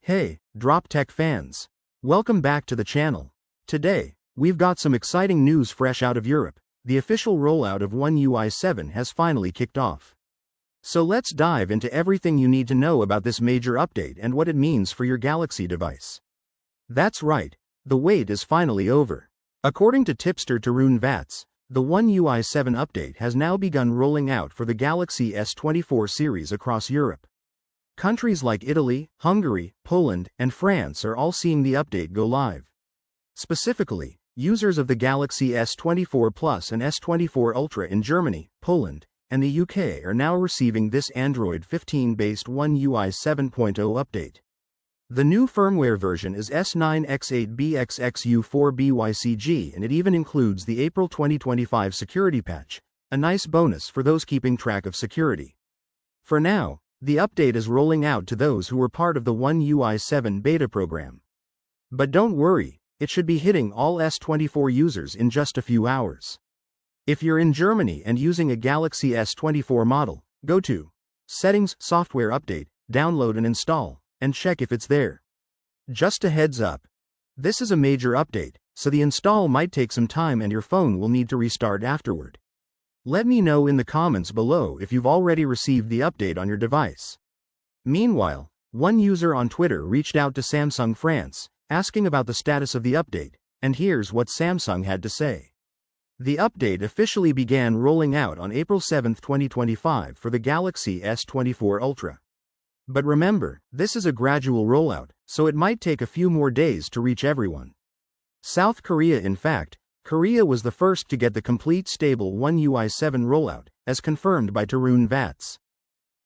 Hey, Drop Tech fans! Welcome back to the channel. Today, we've got some exciting news fresh out of Europe. The official rollout of One UI 7 has finally kicked off. So let's dive into everything you need to know about this major update and what it means for your Galaxy device. That's right, the wait is finally over. According to tipster Tarun Vats, the One UI 7 update has now begun rolling out for the Galaxy S24 series across Europe. Countries like Italy, Hungary, Poland, and France are all seeing the update go live. Specifically, users of the Galaxy S24 Plus and S24 Ultra in Germany, Poland, and the UK are now receiving this Android 15-based One UI 7.0 update. The new firmware version is S9X8BXXU4BYCG and it even includes the April 2025 security patch, a nice bonus for those keeping track of security. For now, the update is rolling out to those who were part of the One UI 7 beta program. But don't worry, it should be hitting all S24 users in just a few hours. If you're in Germany and using a Galaxy S24 model, go to Settings, Software Update, download and install, and check if it's there. Just a heads up. This is a major update, so the install might take some time and your phone will need to restart afterward. Let me know in the comments below if you've already received the update on your device. Meanwhile, one user on Twitter reached out to Samsung France, asking about the status of the update, and here's what Samsung had to say. The update officially began rolling out on April 7, 2025 for the Galaxy S24 Ultra. But remember, this is a gradual rollout, so it might take a few more days to reach everyone. South Korea, in fact, Korea was the first to get the complete stable One UI 7 rollout, as confirmed by Tarun Vats.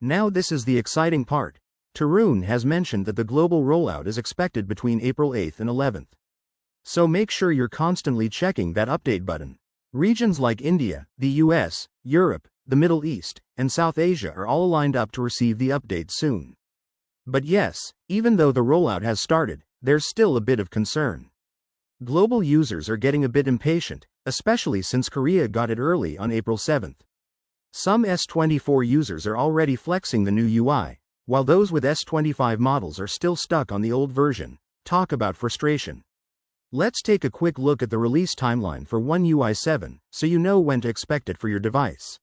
Now this is the exciting part. Tarun has mentioned that the global rollout is expected between April 8th and 11th. So make sure you're constantly checking that update button. Regions like India, the US, Europe, the Middle East, and South Asia are all lined up to receive the update soon. But yes, even though the rollout has started, there's still a bit of concern. Global users are getting a bit impatient, especially since Korea got it early on April 7th. Some S24 users are already flexing the new UI, while those with S25 models are still stuck on the old version. Talk about frustration. Let's take a quick look at the release timeline for One UI 7, so you know when to expect it for your device.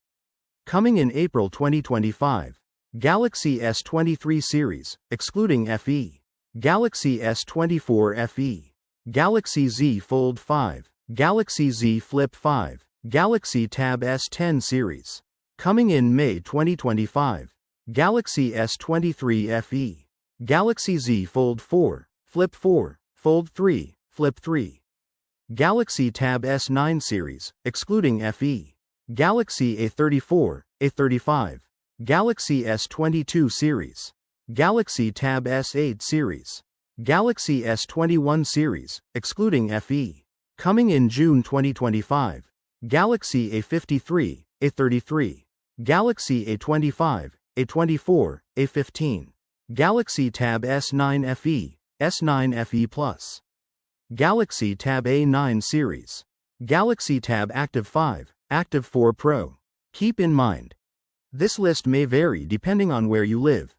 Coming in April 2025, Galaxy S23 series, excluding FE, Galaxy S24 FE, Galaxy Z Fold 5, Galaxy Z Flip 5, Galaxy Tab S10 series. Coming in May 2025, Galaxy S23 FE, Galaxy Z Fold 4, Flip 4, Fold 3, Flip 3. Galaxy Tab S9 series, excluding FE, Galaxy A34, A35, Galaxy S22 series, Galaxy Tab S8 series, Galaxy S21 series, excluding FE. Coming in June 2025, Galaxy A53, A33, Galaxy A25, A24, A15, Galaxy Tab S9 FE, S9 FE Plus, Galaxy Tab A9 series, Galaxy Tab Active 5, Active 4 Pro. Keep in mind, this list may vary depending on where you live.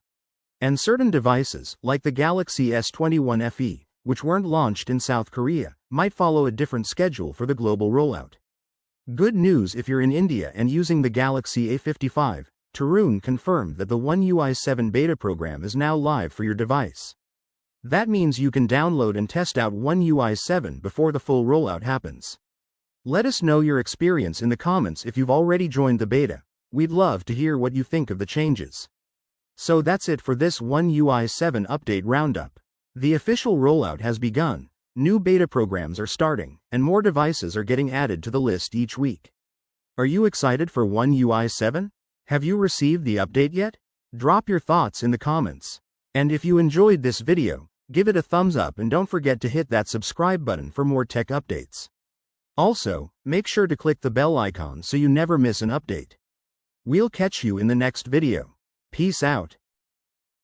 And certain devices, like the Galaxy S21 FE, which weren't launched in South Korea, might follow a different schedule for the global rollout. Good news if you're in India and using the Galaxy A55, Tarun confirmed that the One UI 7 beta program is now live for your device. That means you can download and test out One UI 7 before the full rollout happens. Let us know your experience in the comments if you've already joined the beta. We'd love to hear what you think of the changes. So that's it for this One UI 7 update roundup. The official rollout has begun, new beta programs are starting, and more devices are getting added to the list each week. Are you excited for One UI 7? Have you received the update yet? Drop your thoughts in the comments. And if you enjoyed this video, give it a thumbs up and don't forget to hit that subscribe button for more tech updates. Also, make sure to click the bell icon so you never miss an update. We'll catch you in the next video. Peace out.